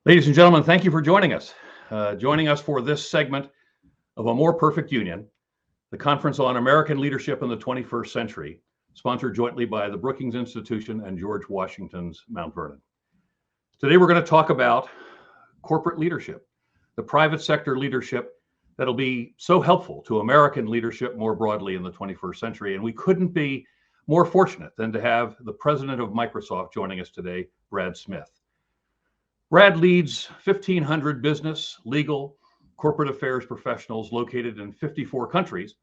Ladies and gentlemen, thank you for joining us. Joining us for this segment of A More Perfect Union, the Conference on American Leadership in the 21st Century, sponsored jointly by the Brookings Institution and George Washington's Mount Vernon. Today, we're going to talk about corporate leadership, the private sector leadership that'll be so helpful to American leadership more broadly in the 21st century. And we couldn't be more fortunate than to have the president of Microsoft joining us today, Brad Smith. Brad leads 1,500 business, legal, corporate affairs professionals located in 54 countries,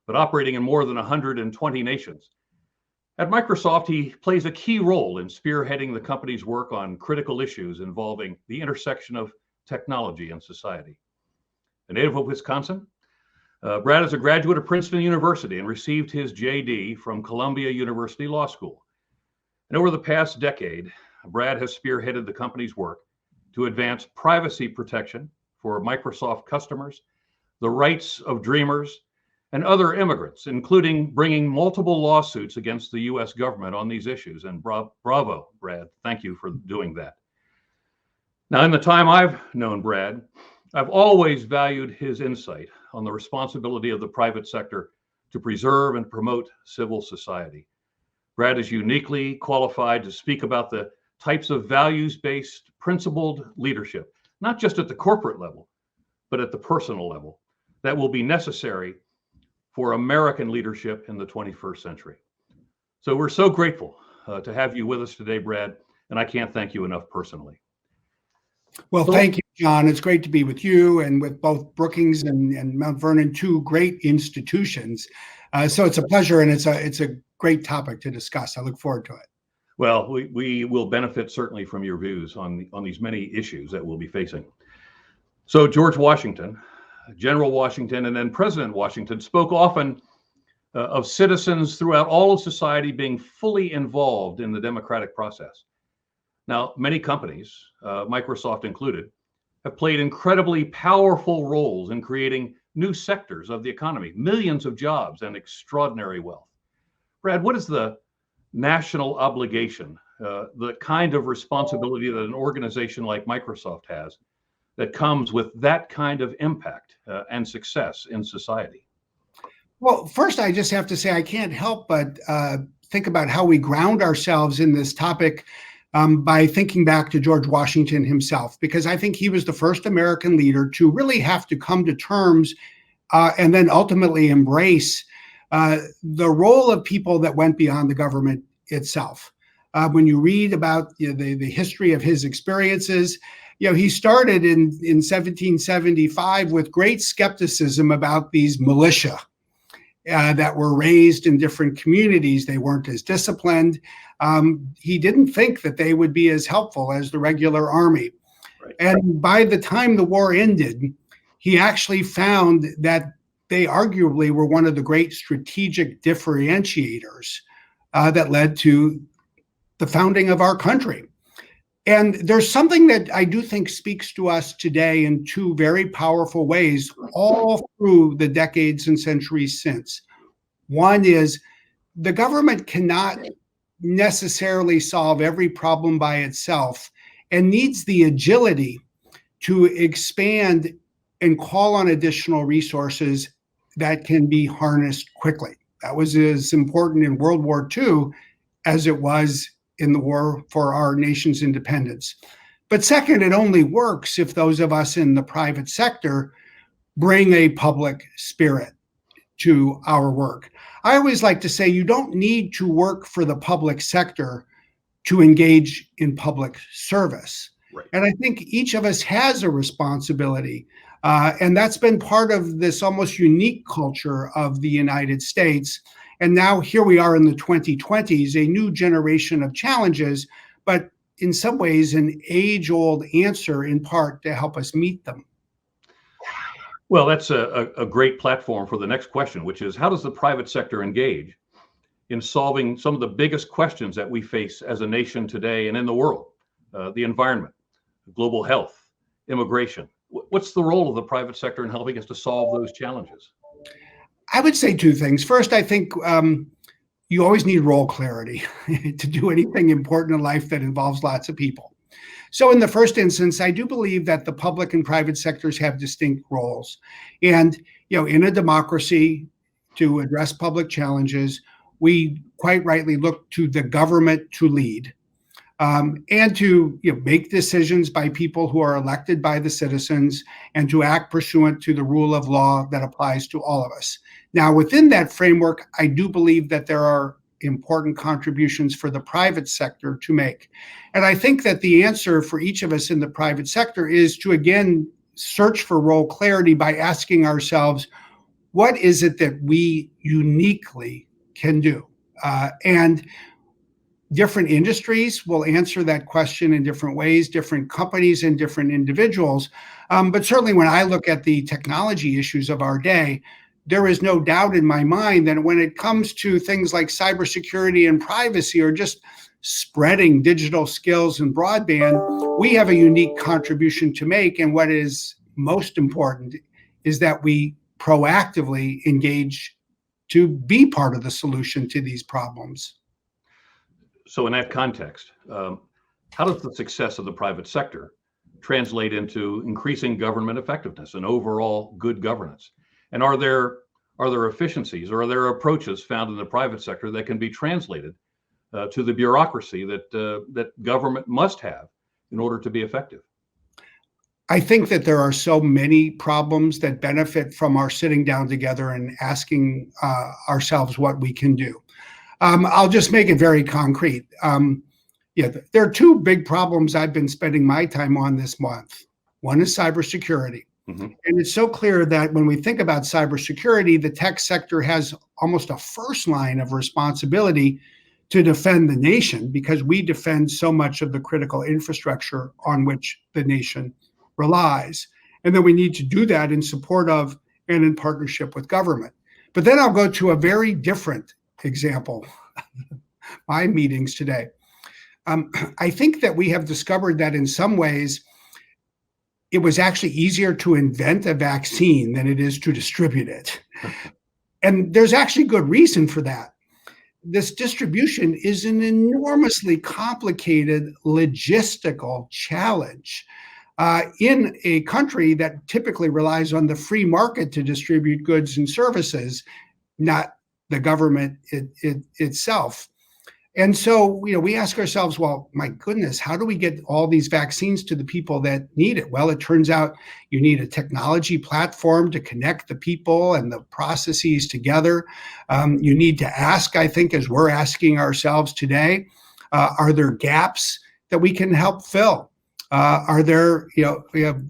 but operating in more than 120 nations. At Microsoft, he plays a key role in spearheading the company's work on critical issues involving the intersection of technology and society. A native of Wisconsin, Brad is a graduate of Princeton University and received his JD from Columbia University Law School. And over the past decade, Brad has spearheaded the company's work to advance privacy protection for Microsoft customers, the rights of dreamers, and other immigrants, including bringing multiple lawsuits against the US government on these issues. And bravo, Brad. Thank you for doing that. Now, in the time I've known Brad, I've always valued his insight on the responsibility of the private sector to preserve and promote civil society. Brad is uniquely qualified to speak about the types of values-based, principled leadership, not just at the corporate level, but at the personal level, that will be necessary for American leadership in the 21st century. So we're so grateful to have you with us today, Brad, and I can't thank you enough personally. Well, thank you, John. It's great to be with you and with both Brookings and Mount Vernon, two great institutions. So it's a pleasure, and it's a great topic to discuss. I look forward to it. Well, we will benefit certainly from your views on these many issues that we'll be facing. So George Washington, General Washington, and then President Washington spoke often of citizens throughout all of society being fully involved in the democratic process. Now, many companies, Microsoft included, have played incredibly powerful roles in creating new sectors of the economy, millions of jobs, and extraordinary wealth. Brad, what is the national obligation, the kind of responsibility that an organization like Microsoft has that comes with that kind of impact and success in society? Well, first, I just have to say I can't help but think about how we ground ourselves in this topic by thinking back to George Washington himself, because I think he was the first American leader to really have to come to terms and then ultimately embrace the role of people that went beyond the government itself. When you read about the history of his experiences, he started in 1775 with great skepticism about these militia that were raised in different communities. They weren't as disciplined. He didn't think that they would be as helpful as the regular army. Right. And by the time the war ended, he actually found that they arguably were one of the great strategic differentiators that led to the founding of our country. And there's something that I do think speaks to us today in two very powerful ways, all through the decades and centuries since. One is the government cannot necessarily solve every problem by itself and needs the agility to expand and call on additional resources that can be harnessed quickly. That was as important in World War II as it was in the war for our nation's independence. But second, it only works if those of us in the private sector bring a public spirit to our work. I always like to say you don't need to work for the public sector to engage in public service. Right. And I think each of us has a responsibility. And that's been part of this almost unique culture of the United States. And now here we are in the 2020s, a new generation of challenges, but in some ways an age-old answer in part to help us meet them. Well, that's a great platform for the next question, which is how does the private sector engage in solving some of the biggest questions that we face as a nation today and in the world? The environment, global health, immigration. What's the role of the private sector in helping us to solve those challenges? I would say two things. First, I think you always need role clarity to do anything important in life that involves lots of people. So in the first instance, I do believe that the public and private sectors have distinct roles. And, in a democracy, to address public challenges, we quite rightly look to the government to lead. And to make decisions by people who are elected by the citizens, and to act pursuant to the rule of law that applies to all of us. Now, within that framework, I do believe that there are important contributions for the private sector to make. And I think that the answer for each of us in the private sector is to, again, search for role clarity by asking ourselves, what is it that we uniquely can do? And different industries will answer that question in different ways, different companies and different individuals. But certainly when I look at the technology issues of our day, there is no doubt in my mind that when it comes to things like cybersecurity and privacy, or just spreading digital skills and broadband, we have a unique contribution to make. And what is most important is that we proactively engage to be part of the solution to these problems. So in that context, how does the success of the private sector translate into increasing government effectiveness and overall good governance? And are there efficiencies, or are there approaches found in the private sector that can be translated to the bureaucracy that government must have in order to be effective? I think that there are so many problems that benefit from our sitting down together and asking ourselves what we can do. I'll just make it very concrete. There are two big problems I've been spending my time on this month. One is cybersecurity. Mm-hmm. And it's so clear that when we think about cybersecurity, the tech sector has almost a first line of responsibility to defend the nation, because we defend so much of the critical infrastructure on which the nation relies. And then we need to do that in support of and in partnership with government. But then I'll go to a very different example, my meetings today. I think that we have discovered that in some ways, it was actually easier to invent a vaccine than it is to distribute it. And there's actually good reason for that. This distribution is an enormously complicated logistical challenge in a country that typically relies on the free market to distribute goods and services, not the government itself. And so, we ask ourselves, well, my goodness, how do we get all these vaccines to the people that need it? Well, it turns out you need a technology platform to connect the people and the processes together. You need to ask, I think, as we're asking ourselves today, are there gaps that we can help fill? Are there, we have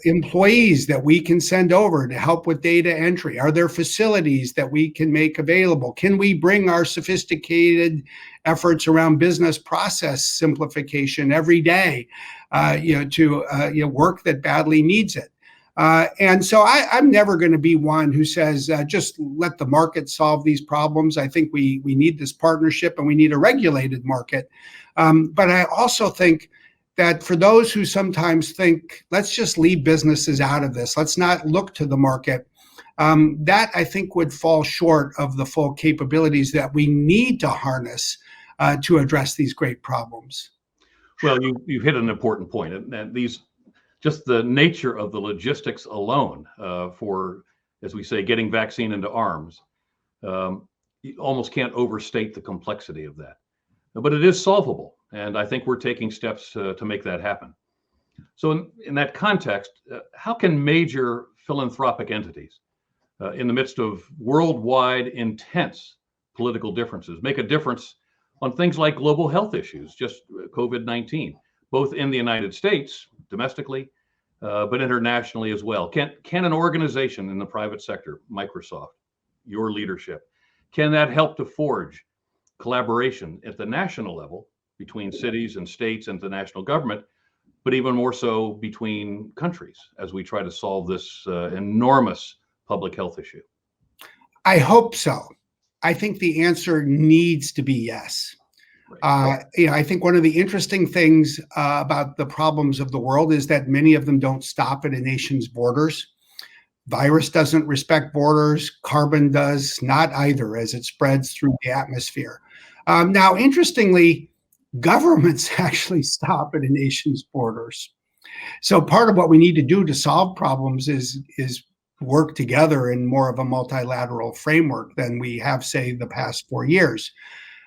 employees that we can send over to help with data entry? Are there facilities that we can make available? Can we bring our sophisticated efforts around business process simplification every day, to work that badly needs it? And so I'm never going to be one who says, just let the market solve these problems. I think we need this partnership, and we need a regulated market. But I also think that for those who sometimes think, let's just leave businesses out of this, let's not look to the market, that I think would fall short of the full capabilities that we need to harness to address these great problems. Well, you've hit an important point, and just the nature of the logistics alone for, as we say, getting vaccine into arms, you almost can't overstate the complexity of that. But it is solvable, and I think we're taking steps to make that happen. So in that context, how can major philanthropic entities in the midst of worldwide intense political differences make a difference on things like global health issues, just COVID-19, both in the United States, domestically, but internationally as well? Can an organization in the private sector, Microsoft, your leadership, can that help to forge collaboration at the national level between cities and states and the national government, but even more so between countries as we try to solve this enormous public health issue? I hope so. I think the answer needs to be yes. Right. I think one of the interesting things about the problems of the world is that many of them don't stop at a nation's borders. Virus doesn't respect borders. Carbon does not either, as it spreads through the atmosphere. Now, interestingly, governments actually stop at a nation's borders. So part of what we need to do to solve problems is work together in more of a multilateral framework than we have, say, the past 4 years.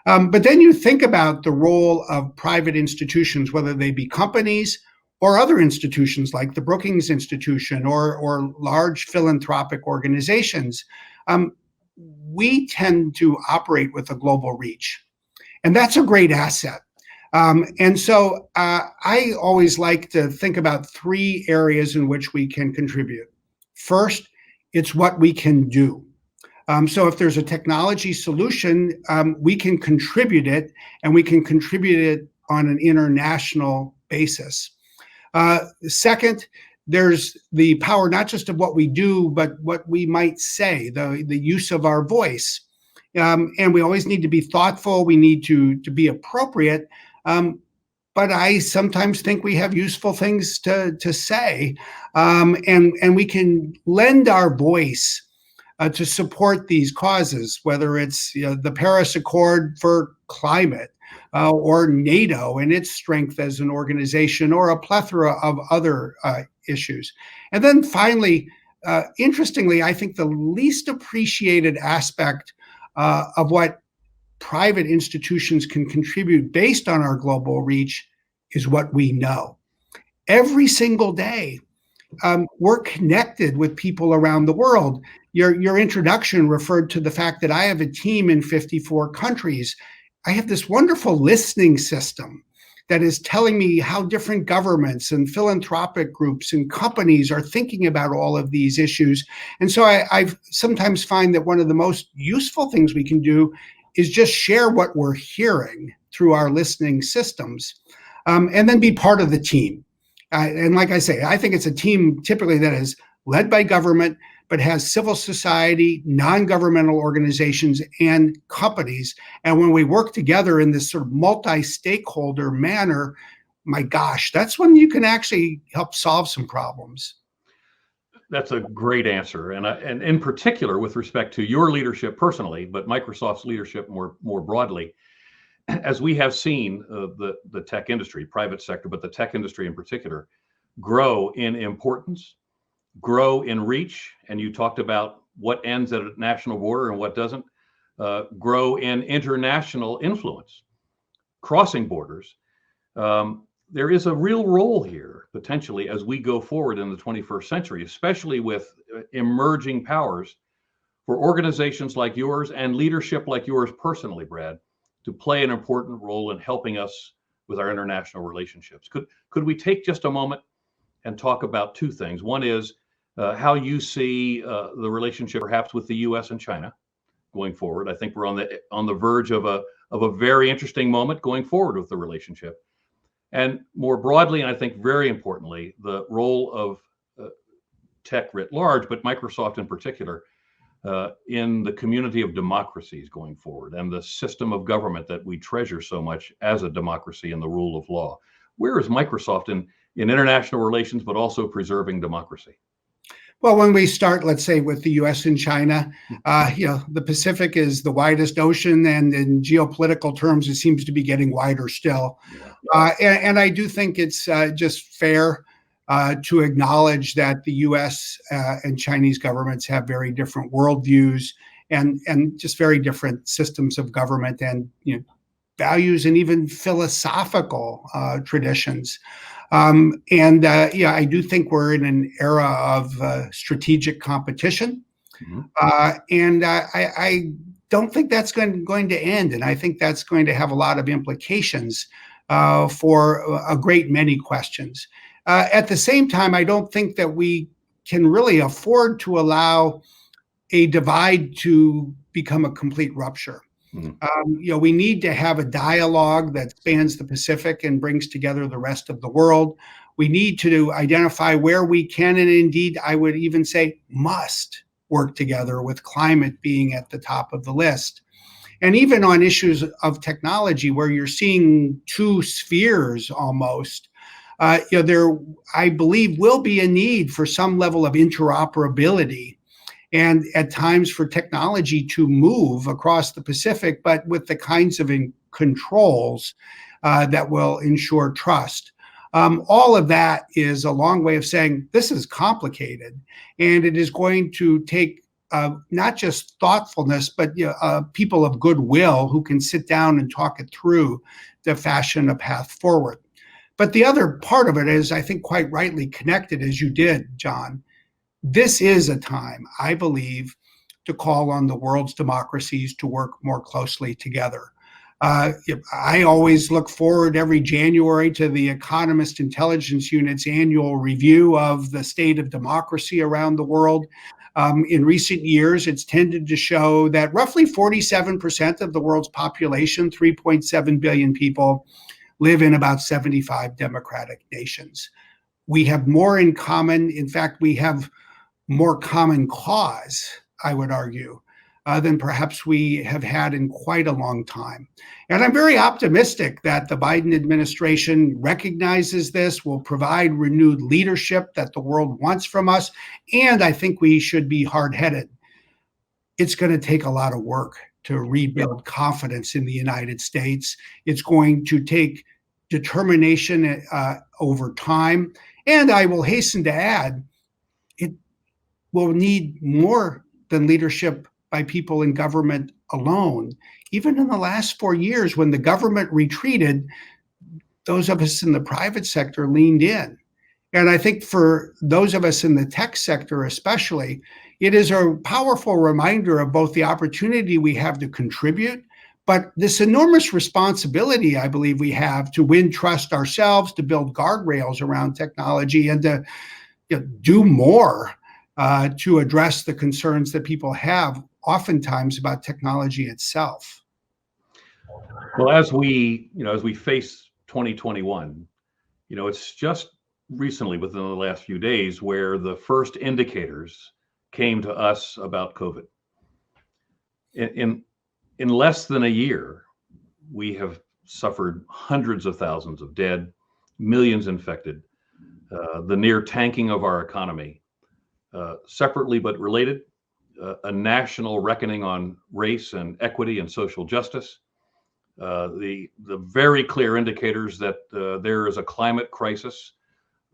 But then you think about the role of private institutions, whether they be companies or other institutions like the Brookings Institution or large philanthropic organizations. We tend to operate with a global reach, and that's a great asset. And so I always like to think about three areas in which we can contribute. First, it's what we can do. So if there's a technology solution, we can contribute it, and we can contribute it on an international basis. Second, there's the power not just of what we do, but what we might say, the use of our voice. And we always need to be thoughtful. We need to be appropriate. But I sometimes think we have useful things to say, and we can lend our voice to support these causes, whether it's the Paris Accord for climate, or NATO and its strength as an organization, or a plethora of other issues. And then finally, interestingly, I think the least appreciated aspect of what private institutions can contribute based on our global reach is what we know. Every single day, we're connected with people around the world. Your introduction referred to the fact that I have a team in 54 countries. I have this wonderful listening system that is telling me how different governments and philanthropic groups and companies are thinking about all of these issues. And so I sometimes find that one of the most useful things we can do is just share what we're hearing through our listening systems, and then be part of the team. And like I say, I think it's a team typically that is led by government, but has civil society, non-governmental organizations, and companies. And when we work together in this sort of multi-stakeholder manner, my gosh, that's when you can actually help solve some problems. That's a great answer. And in particular, with respect to your leadership personally, but Microsoft's leadership more broadly, as we have seen the tech industry, private sector, but the tech industry in particular, grow in importance, grow in reach, and you talked about what ends at a national border and what doesn't, grow in international influence, crossing borders. There is a real role here, potentially, as we go forward in the 21st century, especially with emerging powers, for organizations like yours and leadership like yours personally, Brad, to play an important role in helping us with our international relationships. Could we take just a moment and talk about two things? One is how you see the relationship perhaps with the U.S. and China going forward. I think we're on the verge of a very interesting moment going forward with the relationship. And more broadly, and I think very importantly, the role of tech writ large, but Microsoft in particular, in the community of democracies going forward and the system of government that we treasure so much as a democracy and the rule of law. Where is Microsoft in international relations, but also preserving democracy? Well, when we start, let's say, with the U.S. and China, the Pacific is the widest ocean, and in geopolitical terms, it seems to be getting wider still. Yeah. And I do think it's just fair to acknowledge that the U.S. And Chinese governments have very different worldviews and just very different systems of government and values and even philosophical traditions. I do think we're in an era of strategic competition, and I don't think that's going to end. And I think that's going to have a lot of implications for a great many questions. At the same time, I don't think that we can really afford to allow a divide to become a complete rupture. We need to have a dialogue that spans the Pacific and brings together the rest of the world. We need to identify where we can, and indeed, I would even say must work together, with climate being at the top of the list. And even on issues of technology, where you're seeing two spheres almost, there, I believe, will be a need for some level of interoperability, and at times for technology to move across the Pacific, but with the kinds of controls that will ensure trust. All of that is a long way of saying this is complicated, and it is going to take not just thoughtfulness, but people of goodwill who can sit down and talk it through to fashion a path forward. But the other part of it is, I think, quite rightly connected, as you did, John. This is a time, I believe, to call on the world's democracies to work more closely together. I always look forward every January to the Economist Intelligence Unit's annual review of the state of democracy around the world. In recent years, it's tended to show that roughly 47% of the world's population, 3.7 billion people, live in about 75 democratic nations. We have more in common. In fact, we have more common cause, I would argue, than perhaps we have had in quite a long time. And I'm very optimistic that the Biden administration recognizes this, will provide renewed leadership that the world wants from us, and I think we should be hard-headed. It's going to take a lot of work to rebuild confidence in the United States. It's going to take determination over time, and I will hasten to add, it will need more than leadership by people in government alone. Even in the last 4 years, when the government retreated, those of us in the private sector leaned in. And I think for those of us in the tech sector especially, it is a powerful reminder of both the opportunity we have to contribute, but this enormous responsibility I believe we have to win trust ourselves, to build guardrails around technology, and to do more to address the concerns that people have oftentimes about technology itself. Well, as we face 2021, it's just recently, within the last few days, where the first indicators came to us about COVID. In less than a year, we have suffered hundreds of thousands of dead, millions infected, the near tanking of our economy, separately but related, a national reckoning on race and equity and social justice, the very clear indicators that there is a climate crisis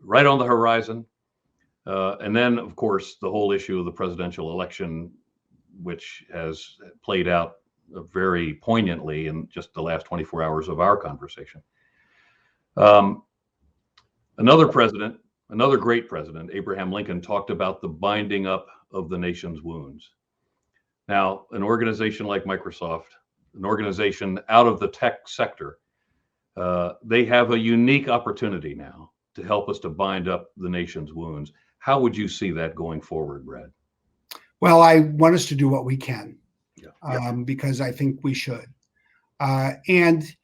right on the horizon, and then, of course, the whole issue of the presidential election, which has played out very poignantly in just the last 24 hours of our conversation. Another great president, Abraham Lincoln, talked about the binding up of the nation's wounds. Now, an organization like Microsoft, an organization out of the tech sector, they have a unique opportunity now to help us to bind up the nation's wounds. How would you see that going forward, Brad? Well, I want us to do what we can, Yeah. because I think we should. And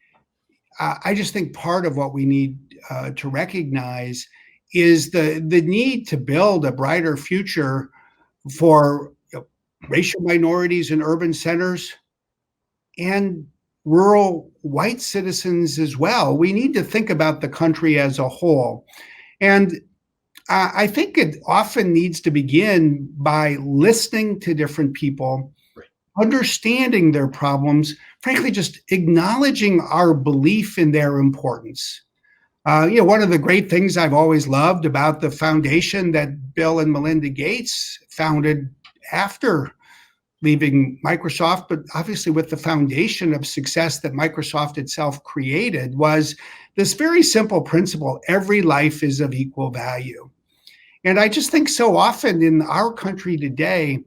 I just think part of what we need to recognize is the need to build a brighter future for racial minorities in urban centers and rural white citizens as well. We need to think about the country as a whole. And I think it often needs to begin by listening to different people, right, understanding their problems, frankly, just acknowledging our belief in their importance. One of the great things I've always loved about the foundation that Bill and Melinda Gates founded after leaving Microsoft, but obviously with the foundation of success that Microsoft itself created, was this very simple principle: every life is of equal value. And I just think so often in our country today,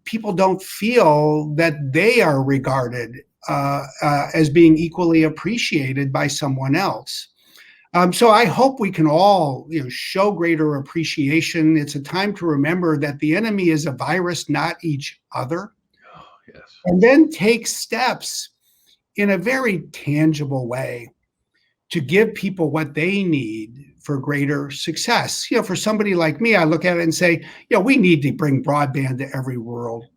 people don't feel that they are regarded as being equally appreciated by someone else. So I hope we can all show greater appreciation. It's a time to remember that the enemy is a virus, not each other. Oh, yes. And then take steps in a very tangible way to give people what they need for greater success. For somebody like me, I look at it and say, we need to bring broadband to every rural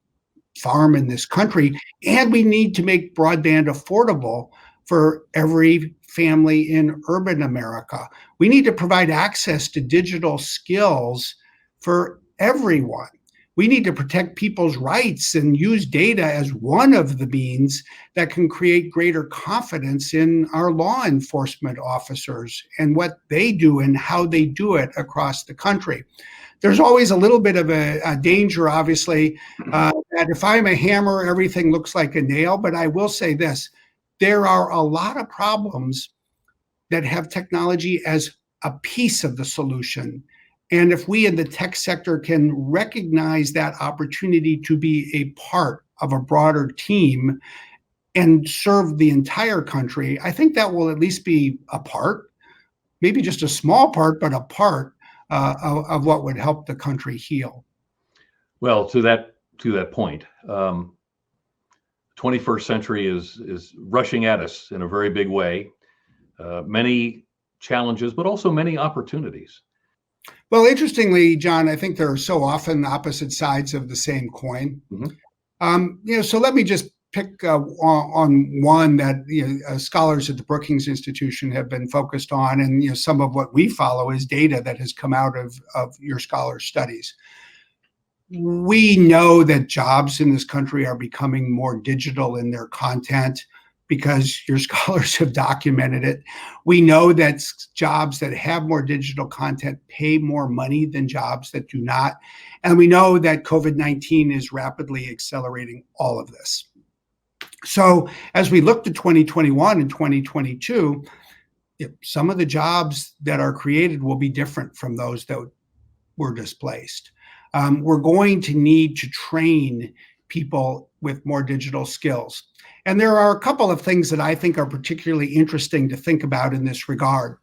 farm in this country, and we need to make broadband affordable for every family in urban America. We need to provide access to digital skills for everyone. We need to protect people's rights and use data as one of the means that can create greater confidence in our law enforcement officers and what they do and how they do it across the country. There's always a little bit of a danger, obviously, that if I'm a hammer, everything looks like a nail. But I will say this, there are a lot of problems that have technology as a piece of the solution. And if we in the tech sector can recognize that opportunity to be a part of a broader team and serve the entire country, I think that will at least be a part, maybe just a small part, but a part of what would help the country heal. Well, to that point, 21st century is rushing at us in a very big way. Many challenges, but also many opportunities. Well, interestingly, John, I think there are so often opposite sides of the same coin. Mm-hmm. So let me just pick on one that scholars at the Brookings Institution have been focused on, and some of what we follow is data that has come out of your scholars' studies. We know that jobs in this country are becoming more digital in their content because your scholars have documented it. We know that jobs that have more digital content pay more money than jobs that do not. And we know that COVID-19 is rapidly accelerating all of this. So as we look to 2021 and 2022, some of the jobs that are created will be different from those that were displaced. We're going to need to train people with more digital skills. And there are a couple of things that I think are particularly interesting to think about in this regard.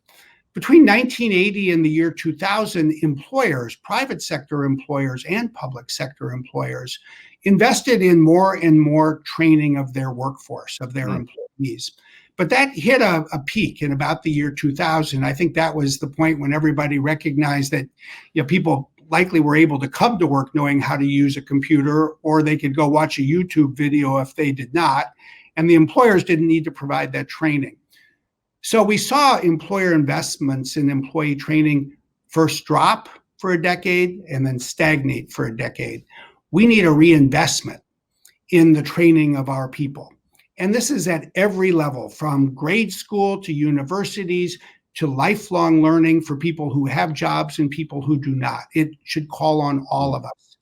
Between 1980 and the year 2000, employers, private sector employers and public sector employers, invested in more and more training of their workforce, of their employees. But that hit a peak in about the year 2000. I think that was the point when everybody recognized that people likely were able to come to work knowing how to use a computer, or they could go watch a YouTube video if they did not, and the employers didn't need to provide that training. So we saw employer investments in employee training first drop for a decade and then stagnate for a decade. We need a reinvestment in the training of our people. And this is at every level, from grade school to universities to lifelong learning for people who have jobs and people who do not. It should call on all of us.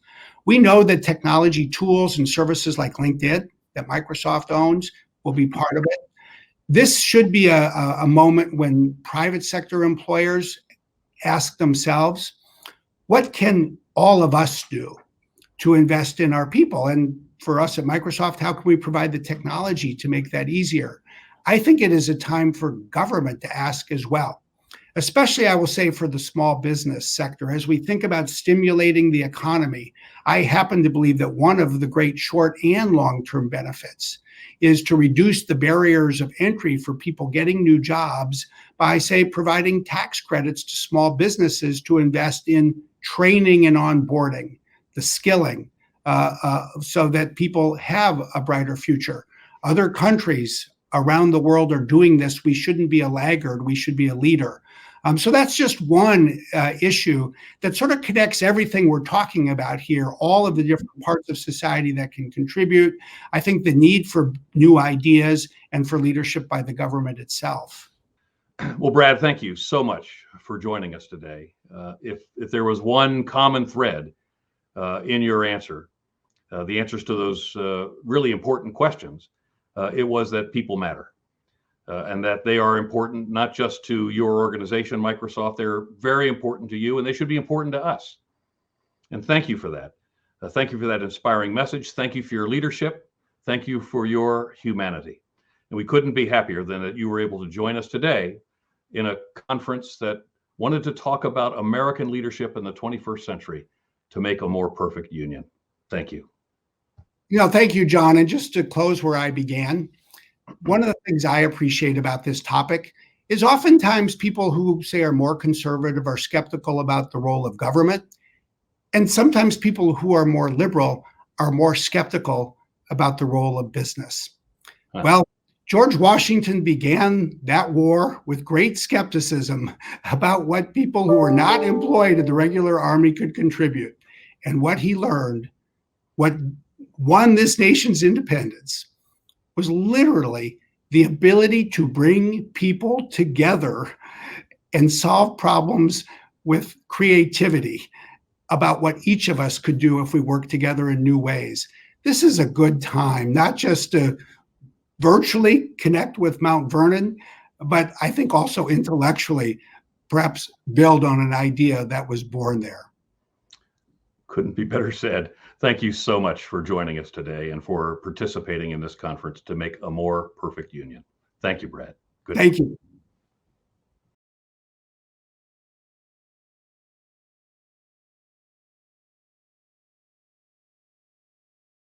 We know that technology tools and services like LinkedIn that Microsoft owns will be part of it. This should be a moment when private sector employers ask themselves, what can all of us do to invest in our people? And for us at Microsoft, how can we provide the technology to make that easier? I think it is a time for government to ask as well, especially, I will say, for the small business sector. As we think about stimulating the economy, I happen to believe that one of the great short and long-term benefits is to reduce the barriers of entry for people getting new jobs by, say, providing tax credits to small businesses to invest in training and onboarding, the skilling, so that people have a brighter future. Other countries around the world are doing this. We shouldn't be a laggard. We should be a leader. So that's just one issue that sort of connects everything we're talking about here, all of the different parts of society that can contribute. I think the need for new ideas and for leadership by the government itself. Well, Brad, thank you so much for joining us today. If there was one common thread in your answer, the answers to those really important questions, it was that people matter. And that they are important not just to your organization, Microsoft, they're very important to you, and they should be important to us. And thank you for that. Thank you for that inspiring message. Thank you for your leadership. Thank you for your humanity. And we couldn't be happier than that you were able to join us today in a conference that wanted to talk about American leadership in the 21st century to make a more perfect union. Thank you. Thank you, John. And just to close where I began, one of the things I appreciate about this topic is oftentimes people who say are more conservative are skeptical about the role of government. And sometimes people who are more liberal are more skeptical about the role of business. Well, George Washington began that war with great skepticism about what people who were not employed in the regular army could contribute. and what he learned, what won this nation's independence, was literally the ability to bring people together and solve problems with creativity about what each of us could do if we work together in new ways. This is a good time, not just to virtually connect with Mount Vernon, but I think also intellectually, perhaps build on an idea that was born there. Couldn't be better said. Thank you so much for joining us today and for participating in this conference to make a more perfect union. Thank you, Brad. Good. Thank you.